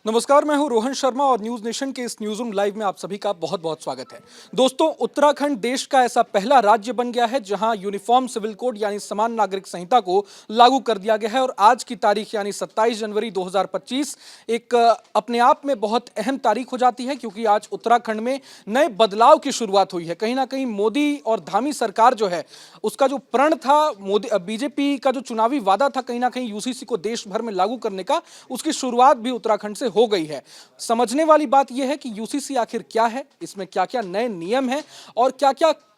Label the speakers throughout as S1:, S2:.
S1: नमस्कार, मैं हूं रोहन शर्मा और न्यूज नेशन के इस न्यूज रूम लाइव में आप सभी का बहुत बहुत स्वागत है। दोस्तों, उत्तराखंड देश का ऐसा पहला राज्य बन गया है जहां यूनिफॉर्म सिविल कोड यानी समान नागरिक संहिता को लागू कर दिया गया है और आज की तारीख यानी 27 जनवरी 2025 एक अपने आप में बहुत अहम तारीख हो जाती है, क्योंकि आज उत्तराखंड में नए बदलाव की शुरुआत हुई है। कहीं ना कहीं मोदी और धामी सरकार जो है उसका जो प्रण था, मोदी बीजेपी का जो चुनावी वादा था कहीं ना कहीं यूसीसी को देश भर में लागू करने का, उसकी शुरुआत भी उत्तराखंड से हो गई है। समझने वाली बात यह है कि यूसीसी आखिर क्या है, इसमें क्या क्या नए नियम हैं और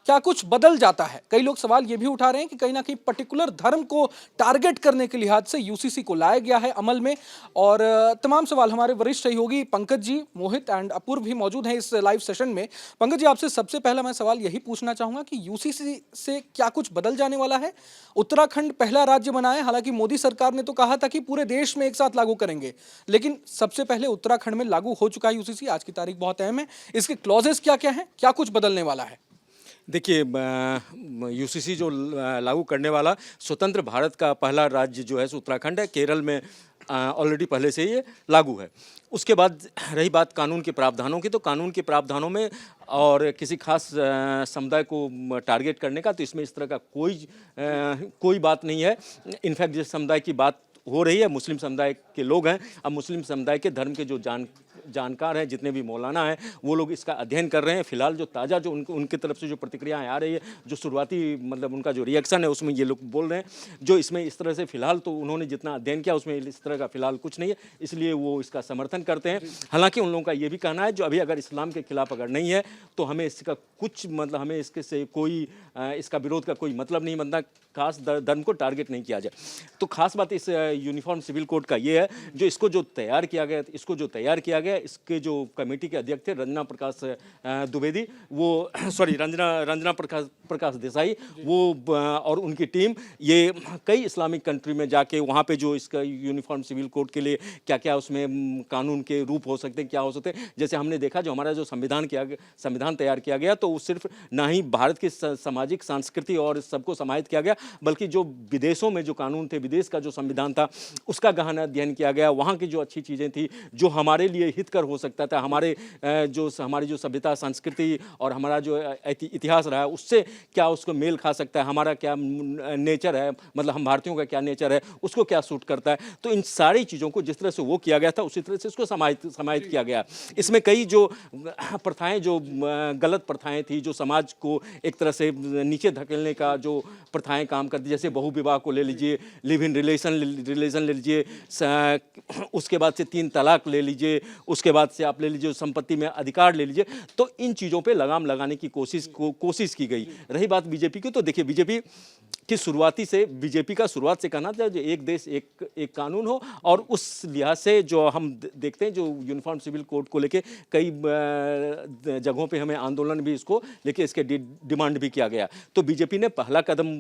S1: क्या कुछ बदल जाता है। कई लोग सवाल यह भी उठा रहे हैं कि कहीं ना कहीं पर्टिकुलर धर्म को टारगेट करने के लिहाज से यूसीसी को लाया गया है अमल में। और तमाम सवाल हमारे वरिष्ठ सहयोगी पंकज जी, मोहित एंड अपूर्व भी मौजूद हैं इस लाइव सेशन में। पंकज जी, आपसे सबसे पहला मैं सवाल यही पूछना चाहूंगा कि यूसीसी से क्या कुछ बदल जाने वाला है। उत्तराखंड पहला राज्य बना है, हालांकि मोदी सरकार ने तो कहा था कि पूरे देश में एक साथ लागू करेंगे, लेकिन सबसे पहले उत्तराखंड में लागू हो चुका है यूसीसी। आज की तारीख बहुत अहम है, इसके क्लॉजेस क्या क्या हैं, क्या कुछ बदलने वाला है।
S2: देखिए, यूसीसी जो लागू करने वाला स्वतंत्र भारत का पहला राज्य जो है सो उत्तराखंड है। केरल में ऑलरेडी पहले से ये लागू है। उसके बाद रही बात कानून के प्रावधानों की, तो कानून के प्रावधानों में और किसी खास समुदाय को टारगेट करने का, तो इसमें इस तरह का कोई बात नहीं है। इनफैक्ट जिस समुदाय की बात हो रही है, मुस्लिम समुदाय के लोग हैं। अब मुस्लिम समुदाय के धर्म के जो जानकार हैं, जितने भी मौलाना हैं, वो लोग इसका अध्ययन कर रहे हैं। फिलहाल जो ताज़ा जो उनकी तरफ से जो प्रतिक्रियाएं आ रही है, जो शुरुआती मतलब उनका जो रिएक्शन है, उसमें ये लोग बोल रहे हैं जो इसमें इस तरह से फिलहाल तो उन्होंने जितना अध्ययन किया उसमें इस तरह का फिलहाल कुछ नहीं है, इसलिए वो इसका समर्थन करते हैं। हालांकि उन लोगों का ये भी कहना है जो अभी अगर इस्लाम के खिलाफ अगर नहीं है तो हमें इसका कुछ मतलब हमें इसके से कोई इसका विरोध का कोई मतलब नहीं बनता, खास धर्म को टारगेट नहीं किया जाए। तो खास बात इस यूनिफॉर्म सिविल कोड का ये है जो इसको जो तैयार किया गया, इसके जो कमेटी के अध्यक्ष थे रंजना प्रकाश द्विवेदी, वो सॉरी रंजना प्रकाश देसाई, वो और उनकी टीम ये कई इस्लामिक कंट्री में जाके वहाँ पे जो इसका यूनिफॉर्म सिविल कोड के लिए क्या क्या उसमें कानून के रूप हो सकते हैं, क्या हो सकते हैं। जैसे हमने देखा जो हमारा जो संविधान तैयार किया गया, तो वो सिर्फ ना ही भारत की सामाजिक संस्कृति और सबको समाहित किया गया, बल्कि जो विदेशों में जो कानून थे, विदेश का जो संविधान था, उसका गहन अध्ययन किया गया। वहाँ की जो अच्छी चीज़ें थी, जो हमारे लिए हितकर हो सकता था, हमारी जो सभ्यता संस्कृति और हमारा जो इतिहास रहा है, उससे क्या उसको मेल खा सकता है, हमारा क्या नेचर है, मतलब हम भारतीयों का क्या नेचर है, उसको क्या सूट करता है। तो इन सारी चीज़ों को जिस तरह से वो किया गया था, उसी तरह से इसको समाहित किया गया। इसमें कई जो प्रथाएं, जो गलत प्रथाएं थी, जो समाज को एक तरह से नीचे धकेलने का जो प्रथाएं काम करती, जैसे बहु विवाह को ले लीजिए, लिव इन रिलेशन ले लीजिए, उसके बाद से 3 तलाक ले लीजिए, उसके बाद से आप ले लीजिए संपत्ति में अधिकार ले लीजिए। तो इन चीज़ों पे लगाम लगाने की कोशिश की गई। रही बात बीजेपी की, तो देखिए बीजेपी की बीजेपी का शुरुआत से कहना था जो एक देश एक कानून हो, और उस लिहाज से जो हम देखते हैं जो यूनिफॉर्म सिविल कोड को लेके कई जगहों पे हमें आंदोलन भी इसको लेके इसके डिमांड भी किया गया। तो बीजेपी ने पहला कदम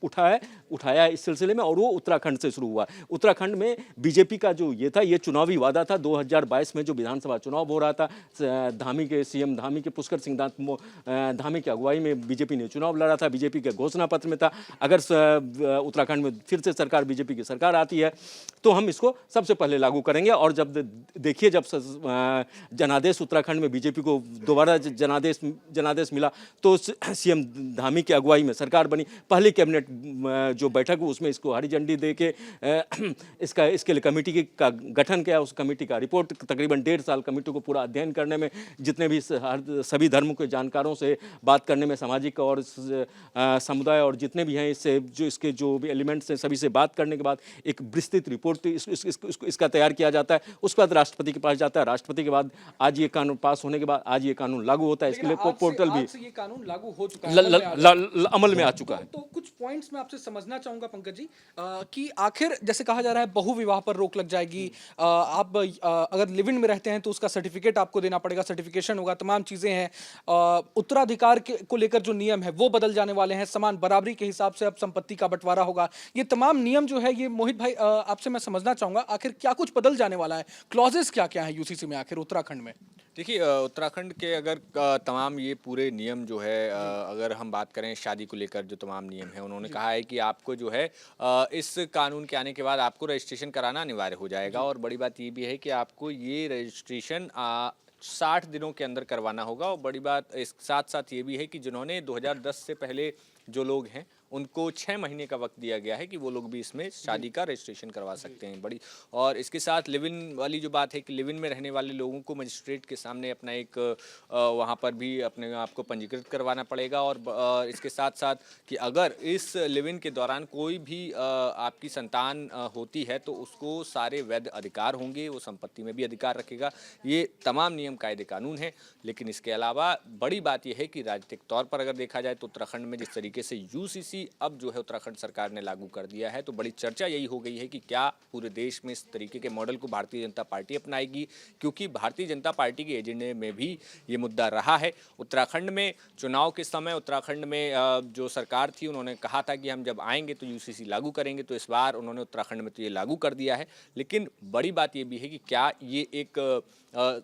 S2: उठाया इस सिलसिले में, और वो उत्तराखंड से शुरू हुआ। उत्तराखंड में बीजेपी का जो ये चुनावी वादा था, 2022 में जो विधानसभा चुनाव हो रहा था, सीएम धामी के पुष्कर सिंह धामी की अगुवाई में बीजेपी ने चुनाव लड़ा था। बीजेपी के घोषणा पत्र में था अगर उत्तराखंड में फिर से बीजेपी की सरकार आती है तो हम इसको सबसे पहले लागू करेंगे। और जब देखिए जब जनादेश उत्तराखंड में बीजेपी को दोबारा जनादेश मिला, तो सीएम धामी की अगुवाई में सरकार बनी। पहली कैबिनेट जो बैठक हुई उसमें इसको हरी झंडी दे के इसके लिए कमेटी का गठन किया। उस कमेटी का रिपोर्ट तकरीबन 1.5 साल कमेटी को पूरा अध्ययन करने में, जितने भी सभी धर्मों के जानकारों से बात करने में, सामाजिक और समुदाय और जितने भी हैं इसके जो भी एलिमेंट्स हैं सभी से बात करने के बाद एक विस्तृत रिपोर्ट इसका तैयार किया जाता है। उसके बाद राष्ट्रपति के पास जाता है। राष्ट्रपति के बाद आज ये कानून पास होने के बाद आज ये कानून लागू होता है। इसके लिए पोर्टल भी
S1: ये कानून लागू हो चुका है,
S2: अमल में आ चुका है।
S1: तो कुछ पॉइंट्स मैं आपसे समझना चाहूंगा पंकज जी, कि आखिर जैसे कहा जा रहा है बहु विवाह पर रोक लग जाएगी, आप अगर लिव इन में रहते हैं तो उसका सर्टिफिकेट आपको देना पड़ेगा, सर्टिफिकेशन होगा, तमाम चीजें हैं। उत्तराधिकार को लेकर जो नियम है वो बदल जाने वाले हैं, समान बराबरी के हिसाब से अब संपत्ति का बंटवारा होगा। ये तमाम नियम जो है, ये मोहित भाई आपसे मैं समझना चाहूंगा आखिर क्या कुछ बदल जाने वाला है, क्लॉजेस क्या क्या है यूसीसी में आखिर उत्तराखंड में।
S3: देखिए उत्तराखंड के अगर तमाम ये पूरे नियम जो है अगर हम बात करें शादी को लेकर जो तमाम नियम है उन्होंने कहा है कि आपको जो है इस कानून के आने के बाद आपको रजिस्ट्रेशन कराना अनिवार्य हो जाएगा और बड़ी बात ये भी है कि आपको ये रजिस्ट्रेशन 60 दिनों के अंदर करवाना होगा और बड़ी बात इस साथ साथ ये भी है कि जिन्होंने 2010 से पहले जो लोग हैं उनको 6 महीने का वक्त दिया गया है कि वो लोग भी इसमें शादी का रजिस्ट्रेशन करवा सकते हैं बड़ी। और इसके साथ लिव इन वाली जो बात है कि लिव इन में रहने वाले लोगों को मजिस्ट्रेट के सामने अपना एक वहाँ पर भी अपने आप को पंजीकृत करवाना पड़ेगा और इसके साथ साथ कि अगर इस लिव इन के दौरान कोई भी आपकी संतान होती है तो उसको सारे वैध अधिकार होंगे, वो संपत्ति में भी अधिकार रखेगा। ये तमाम नियम कायदे कानून है। लेकिन इसके अलावा बड़ी बात यह है कि राजनीतिक तौर पर अगर देखा जाए तो उत्तराखंड में जिस तरीके से यूसीसी अब जो है उत्तराखंड सरकार ने लागू कर दिया है तो बड़ी चर्चा यही हो गई है कि क्या पूरे देश में इस तरीके के मॉडल को भारतीय जनता पार्टी अपनाएगी, क्योंकि भारतीय जनता पार्टी के एजेंडे में भी ये मुद्दा रहा है। उत्तराखंड में चुनाव के समय उत्तराखंड में जो सरकार थी उन्होंने कहा था कि हम जब आएंगे तो यूसीसी लागू करेंगे, तो इस बार उन्होंने उत्तराखंड में तो ये लागू कर दिया है। लेकिन बड़ी बात ये भी है कि क्या ये एक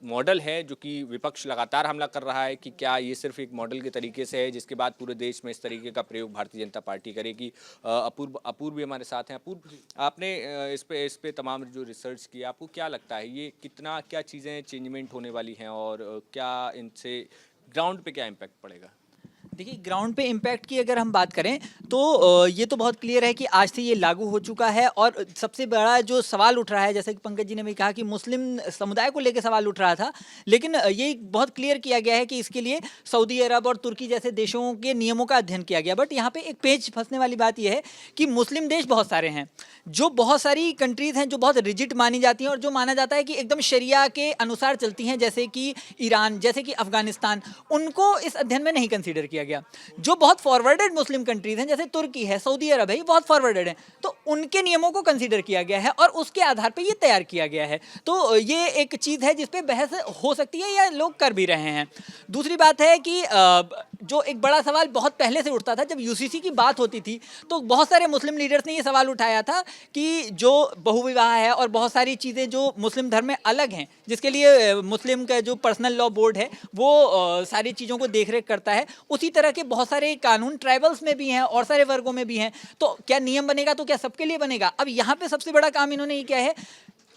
S3: मॉडल है जो कि विपक्ष लगातार हमला कर रहा है कि क्या ये सिर्फ एक मॉडल के तरीके से है जिसके बाद पूरे देश में इस तरीके का प्रयोग भारतीय जनता पार्टी करेगी। अपूर्व भी हमारे साथ हैं। अपूर्व, आपने इस पे तमाम जो रिसर्च किया, आपको क्या लगता है ये कितना क्या चीज़ें चेंजमेंट होने वाली हैं और क्या इनसे ग्राउंड पे क्या इम्पैक्ट पड़ेगा?
S4: देखिए, ग्राउंड पे इम्पैक्ट की अगर हम बात करें तो ये तो बहुत क्लियर है कि आज से ये लागू हो चुका है और सबसे बड़ा जो सवाल उठ रहा है, जैसे कि पंकज जी ने भी कहा कि मुस्लिम समुदाय को लेकर सवाल उठ रहा था, लेकिन ये बहुत क्लियर किया गया है कि इसके लिए सऊदी अरब और तुर्की जैसे देशों के नियमों का अध्ययन किया गया। बट यहाँ पे एक पेच फंसने वाली बात यह है कि मुस्लिम देश बहुत सारे हैं, जो बहुत सारी कंट्रीज़ हैं जो बहुत रिजिड मानी जाती हैं और जो माना जाता है कि एकदम शरिया के अनुसार चलती हैं, जैसे कि ईरान, जैसे कि अफगानिस्तान, उनको इस अध्ययन में नहीं कंसीडर किया गया। जो बहुत फॉरवर्डेड मुस्लिम कंट्रीज हैं जैसे तुर्की है, सऊदी अरब है, ये बहुत फॉरवर्डेड हैं, तो उनके नियमों को कंसीडर किया गया है और उसके आधार पे ये तैयार किया गया है। तो ये एक चीज़ है जिस पे बहस हो सकती है या लोग कर भी रहे हैं। दूसरी बात है कि जो एक बड़ा सवाल बहुत पहले से उठता था, जब यूसीसी की बात होती थी तो बहुत सारे मुस्लिम लीडर्स ने ये सवाल उठाया था कि जो बहुविवाह है और बहुत सारी चीज़ें जो मुस्लिम धर्म में अलग हैं, जिसके लिए मुस्लिम का जो पर्सनल लॉ बोर्ड है वो सारी चीज़ों को देखरेख करता है, उसी तरह के बहुत सारे कानून ट्राइबल्स में भी हैं और सारे वर्गों में भी हैं। तो क्या नियम बनेगा तो क्या सबके लिए बनेगा? अब यहाँ पे सबसे बड़ा काम इन्होंने ये किया है,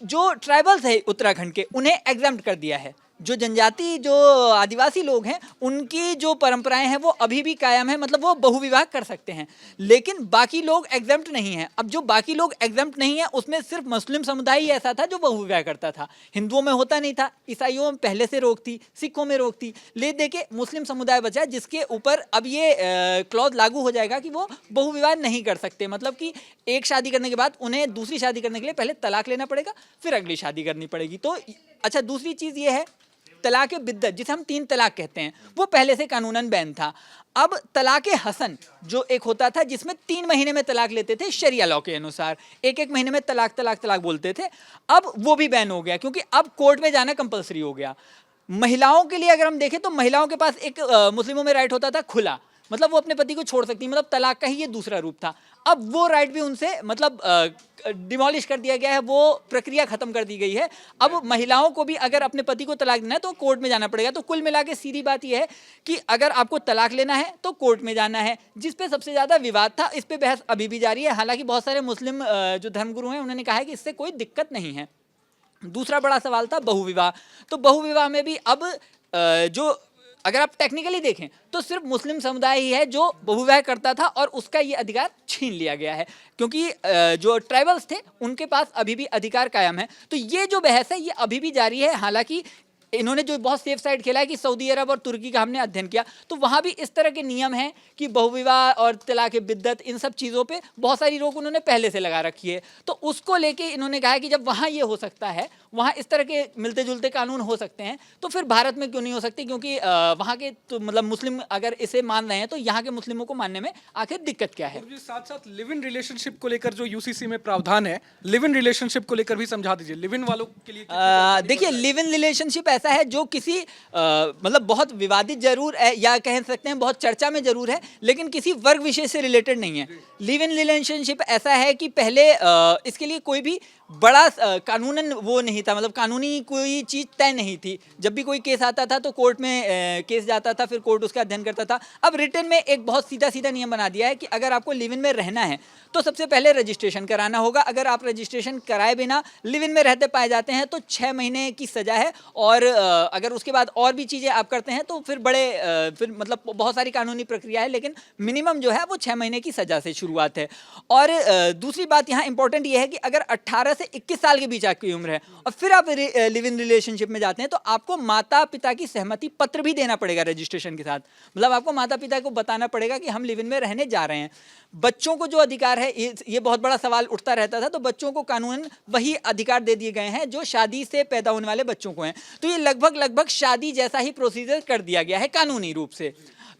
S4: जो ट्राइबल्स है उत्तराखंड के उन्हें एग्जम्प्ट कर दिया है। जो जनजाति, जो आदिवासी लोग हैं, उनकी जो परंपराएं हैं वो अभी भी कायम है, मतलब वो बहुविवाह कर सकते हैं, लेकिन बाकी लोग एग्जम्प्ट नहीं हैं। अब जो बाकी लोग एग्जम्प्ट नहीं है उसमें सिर्फ मुस्लिम समुदाय ही ऐसा था जो बहुविवाह करता था। हिंदुओं में होता नहीं था, ईसाइयों में पहले से रोक थी, सिखों में रोक थी, ले दे के मुस्लिम समुदाय बचा जिसके ऊपर अब ये क्लॉज लागू हो जाएगा कि वो बहुविवाह नहीं कर सकते। मतलब कि एक शादी करने के बाद उन्हें दूसरी शादी करने के लिए पहले तलाक लेना पड़ेगा, फिर अगली शादी करनी पड़ेगी। तो अच्छा, दूसरी चीज़ ये है तलाक़ बिद्दत, जिसे हम 3 तलाक कहते हैं, वो पहले से कानूनन बैन था। अब तलाक़ हसन जो एक होता था जिसमें 3 महीने में तलाक लेते थे शरिया लॉ के अनुसार, एक महीने में तलाक तलाक तलाक बोलते थे, अब वो भी बैन हो गया क्योंकि अब कोर्ट में जाना कंपलसरी हो गया। महिलाओं के लिए अगर हम देखें तो महिलाओं के पास एक मुस्लिमों में राइट होता था खुला, मतलब वो अपने पति को छोड़ सकती, मतलब तलाक का ही ये दूसरा रूप था। अब वो राइट भी उनसे मतलब डिमोलिश कर दिया गया है, वो प्रक्रिया खत्म कर दी गई है। अब महिलाओं को भी अगर अपने पति को तलाक देना है तो कोर्ट में जाना पड़ेगा। तो कुल मिला के सीधी बात यह है कि अगर आपको तलाक लेना है तो कोर्ट में जाना है। जिस पे सबसे ज़्यादा विवाद था, इस पे बहस अभी भी जारी है। हालांकि बहुत सारे मुस्लिम जो धर्मगुरु हैं उन्होंने कहा है कि इससे कोई दिक्कत नहीं है। दूसरा बड़ा सवाल था बहुविवाह। तो बहुविवाह में भी अब जो अगर आप टेक्निकली देखें तो सिर्फ मुस्लिम समुदाय ही है जो बहुविवाह करता था और उसका ये अधिकार छीन लिया गया है, क्योंकि जो ट्राइबल्स थे उनके पास अभी भी अधिकार कायम है। तो ये जो बहस है ये अभी भी जारी है। हालांकि इन्होंने जो बहुत सेफ साइड खेला है कि सऊदी अरब और तुर्की का हमने अध्ययन किया, तो वहाँ भी इस तरह के नियम हैं कि बहुविवाह और तलाक बिद्दत, इन सब चीज़ों पे बहुत सारी रोक उन्होंने पहले से लगा रखी है। तो उसको लेके इन्होंने कहा है कि जब वहाँ ये हो सकता है, वहाँ इस तरह के मिलते जुलते कानून हो सकते हैं, तो फिर भारत में क्यों नहीं हो सकते? क्योंकि वहाँ के तो मतलब मुस्लिम अगर इसे मान रहे हैं तो यहाँ के मुस्लिमों को मानने में आखिर दिक्कत क्या है?
S1: साथ साथ लिव इन रिलेशनशिप को लेकर जो यूसीसी में प्रावधान है, लिव इन रिलेशनशिप को लेकर भी समझा दीजिए। लिव इन वालों के लिए
S4: देखिए, लिव इन रिलेशनशिप ऐसा है जो किसी मतलब बहुत विवादित जरूर है या कह सकते हैं बहुत चर्चा में जरूर है, लेकिन किसी वर्ग विशेष से रिलेटेड नहीं है। लिव इन रिलेशनशिप ऐसा है कि पहले इसके लिए कोई भी बड़ा कानूनन वो नहीं था, मतलब कानूनी कोई चीज़ तय नहीं थी। जब भी कोई केस आता था तो कोर्ट में केस जाता था, फिर कोर्ट उसका अध्ययन करता था। अब रिटर्न में एक बहुत सीधा सीधा नियम बना दिया है कि अगर आपको लिव इन में रहना है तो सबसे पहले रजिस्ट्रेशन कराना होगा। अगर आप रजिस्ट्रेशन कराए बिना लिव इन में रहते पाए जाते हैं तो 6 महीने की सज़ा है, और अगर उसके बाद और भी चीज़ें आप करते हैं तो फिर फिर मतलब बहुत सारी कानूनी प्रक्रिया है, लेकिन मिनिमम जो है वो 6 महीने की सज़ा से शुरुआत है। और दूसरी बात यहाँ इंपॉर्टेंट ये है कि अगर 18 से 21 साल के बीच आपकी उम्र है और फिर आप लिव इन रिलेशनशिप में जाते हैं तो आपको माता पिता की सहमति पत्र भी देना पड़ेगा रजिस्ट्रेशन के साथ। मतलब आपको माता पिता को बताना पड़ेगा कि हम लिव इन में रहने जा रहे हैं। बच्चों को जो अधिकार है, ये बहुत बड़ा सवाल उठता रहता था, तो बच्चों को कानूनन वही अधिकार दे दिए गए हैं जो शादी से पैदा होने वाले बच्चों को हैं। तो ये लगभग शादी जैसा ही प्रोसीजर कर दिया गया है कानूनी रूप से।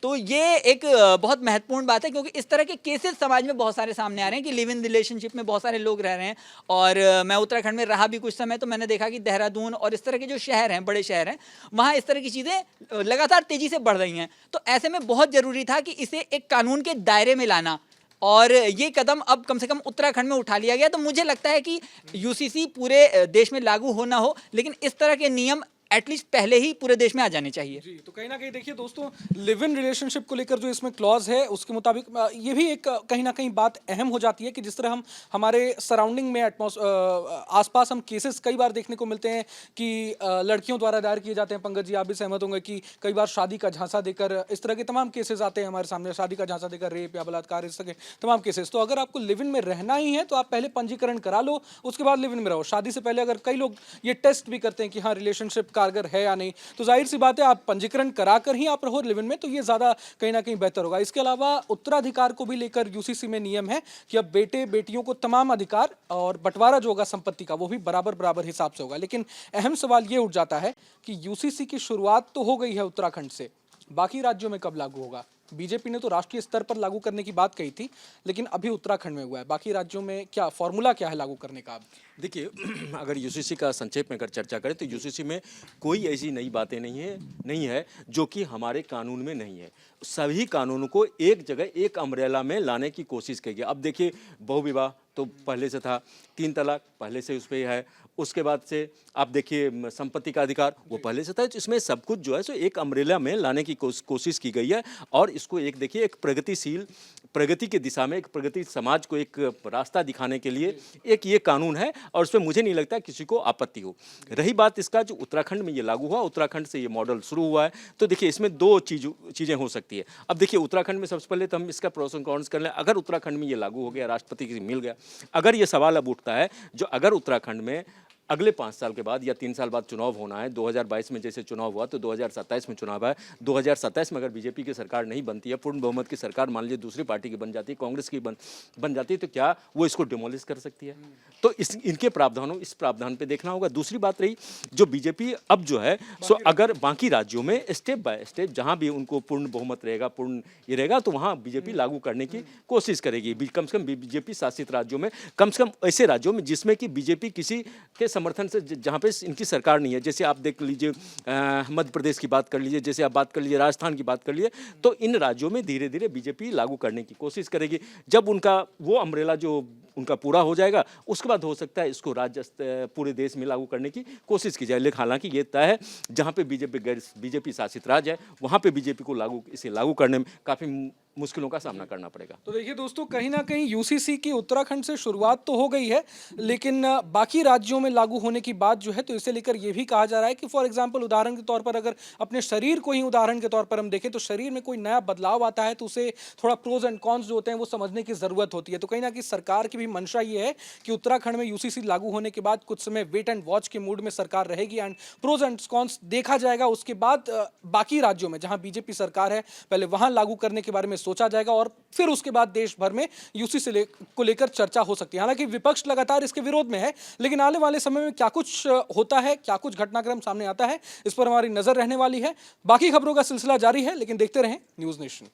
S4: तो ये एक बहुत महत्वपूर्ण बात है, क्योंकि इस तरह के केसेस समाज में बहुत सारे सामने आ रहे हैं कि लिव इन रिलेशनशिप में बहुत सारे लोग रह रहे हैं। और मैं उत्तराखंड में रहा भी कुछ समय, तो मैंने देखा कि देहरादून और इस तरह के जो शहर हैं, बड़े शहर हैं, वहाँ इस तरह की चीज़ें लगातार तेज़ी से बढ़ रही हैं। तो ऐसे में बहुत ज़रूरी था कि इसे एक कानून के दायरे में लाना, और ये कदम अब कम से कम उत्तराखंड में उठा लिया गया। तो मुझे लगता है कि यूसीसी पूरे देश में लागू हो ना हो, लेकिन इस तरह के नियम एटलीस्ट पहले ही पूरे देश में आ जाने चाहिए।
S1: जी, तो कहीं ना कहीं देखिए दोस्तों, लिव इन रिलेशनशिप को लेकर जो इसमें क्लॉज है उसके मुताबिक ये भी एक कहीं ना कहीं बात अहम हो जाती है कि जिस तरह हम हमारे सराउंडिंग में आसपास हम केसेस कई बार देखने को मिलते हैं कि लड़कियों द्वारा दायर किए जाते हैं। पंकज जी, आप भी सहमत होंगे कि कई बार शादी का झांसा देकर इस तरह के तमाम केसेस आते हैं हमारे सामने, शादी का झांसा देकर रेप या बलात्कार, इस तरह के तमाम केसेस। तो अगर आपको लिव इन में रहना ही है तो आप पहले पंजीकरण करा लो, उसके बाद लिव इन में रहो। शादी से पहले अगर कई लोग ये टेस्ट भी करते हैं कि हाँ रिलेशनशिप कारगर है या नहीं, तो जाहिर सी बात है आप पंजीकरण कराकर ही आप रहो लिव इन में, तो ये ज्यादा कहीं ना कहीं बेहतर होगा। इसके अलावा उत्तराधिकार को भी लेकर यूसीसी में नियम है कि अब बेटे बेटियों को तमाम अधिकार और बंटवारा जो होगा संपत्ति का वो भी बराबर बराबर हिसाब से होगा। लेकिन अहम सवाल ये उठ जाता है कि यूसीसी की शुरुआत तो हो गई है उत्तराखंड से, बाकी राज्यों में कब लागू होगा? बीजेपी ने तो राष्ट्रीय स्तर पर लागू करने की बात कही थी, लेकिन अभी उत्तराखंड में हुआ है। बाकी राज्यों में क्या फॉर्मूला क्या है लागू करने का?
S2: देखिए, अगर यूसीसी का संक्षेप में अगर चर्चा करें तो यूसीसी में कोई ऐसी नई बातें नहीं है जो कि हमारे कानून में नहीं है। सभी कानूनों को एक जगह, एक अम्ब्रेला में लाने की कोशिश की गई। अब देखिए, बहुविवाह तो पहले से था, 3 तलाक पहले से उस पर है, उसके बाद से आप देखिए संपत्ति का अधिकार वो पहले से था। तो इसमें सब कुछ जो है सो एक अम्ब्रेला में लाने की कोशिश की गई है, और इसको एक देखिए एक प्रगति की दिशा में, एक प्रगति समाज को एक रास्ता दिखाने के लिए एक ये कानून है, और उसमें मुझे नहीं लगता किसी को आपत्ति हो। रही बात इसका जो उत्तराखंड में ये लागू हुआ, उत्तराखंड से ये मॉडल शुरू हुआ है, तो देखिए इसमें 2 चीज़ें हो सकती है। अब देखिए उत्तराखंड में सबसे पहले तो हम इसका प्रोस एंड कॉन्स कर लें। अगर उत्तराखंड में ये लागू हो गया, राष्ट्रपति की मिल गया, अगर ये सवाल अब उठता है जो अगर उत्तराखंड में अगले 5 साल के बाद या 3 साल बाद चुनाव होना है, 2022 में जैसे चुनाव हुआ तो 2027 में चुनाव है, 2027 में अगर बीजेपी की सरकार नहीं बनती है, पूर्ण बहुमत की सरकार मान लीजिए दूसरी पार्टी की बन जाती है, कांग्रेस की बन जाती है, तो क्या वो इसको डिमोलिश कर सकती है? तो इनके इस प्रावधान पे देखना होगा। दूसरी बात रही जो बीजेपी अब जो है सो अगर बाकी राज्यों में स्टेप बाय स्टेप जहाँ भी उनको पूर्ण बहुमत रहेगा, पूर्ण ये रहेगा, तो वहाँ बीजेपी लागू करने की कोशिश करेगी। कम से कम बीजेपी शासित राज्यों में, कम से कम ऐसे राज्यों में जिसमें कि बीजेपी किसी के समर्थन से, जहाँ पे इनकी सरकार नहीं है, जैसे आप देख लीजिए मध्य प्रदेश की बात कर लीजिए, जैसे आप बात कर लीजिए राजस्थान की बात कर लीजिए, तो इन राज्यों में धीरे धीरे बीजेपी लागू करने की कोशिश करेगी। जब उनका वो अम्ब्रेला जो उनका पूरा हो जाएगा, उसके बाद हो सकता है इसको पूरे देश में लागू करने की कोशिश की जाए। लेकिन हालांकि ये तय है जहाँ पे बीजेपी शासित राज्य है, वहाँ पे बीजेपी को इसे लागू करने में काफ़ी मुश्किलों का सामना करना पड़ेगा।
S1: तो देखिए दोस्तों, कहीं ना कहीं यूसीसी की उत्तराखंड से शुरुआत तो हो गई है, लेकिन बाकी राज्यों में लागू होने की बात जो है, तो इसे लेकर यह भी कहा जा रहा है कि फॉर एग्जांपल उदाहरण के तौर पर अगर अपने शरीर को ही उदाहरण के तौर पर हम देखें, तो शरीर में कोई नया बदलाव आता है तो उसे थोड़ा प्रोज एंड कॉन्स जो होते हैं वो समझने की जरूरत होती है। तो कहीं ना कहीं सरकार की भी मंशा ये है कि उत्तराखंड में यूसीसी लागू होने के बाद कुछ समय वेट एंड वॉच के मूड में सरकार रहेगी एंड प्रोज एंड कॉन्स देखा जाएगा। उसके बाद बाकी राज्यों में जहां बीजेपी सरकार है, पहले वहां लागू करने के बारे में सोचा जाएगा, और फिर उसके बाद देश भर में यूसीसी को लेकर चर्चा हो सकती है। हालांकि विपक्ष लगातार इसके विरोध में है, लेकिन आने वाले समय में क्या कुछ होता है, क्या कुछ घटनाक्रम सामने आता है, इस पर हमारी नजर रहने वाली है। बाकी खबरों का सिलसिला जारी है, लेकिन देखते रहें न्यूज़ नेशन।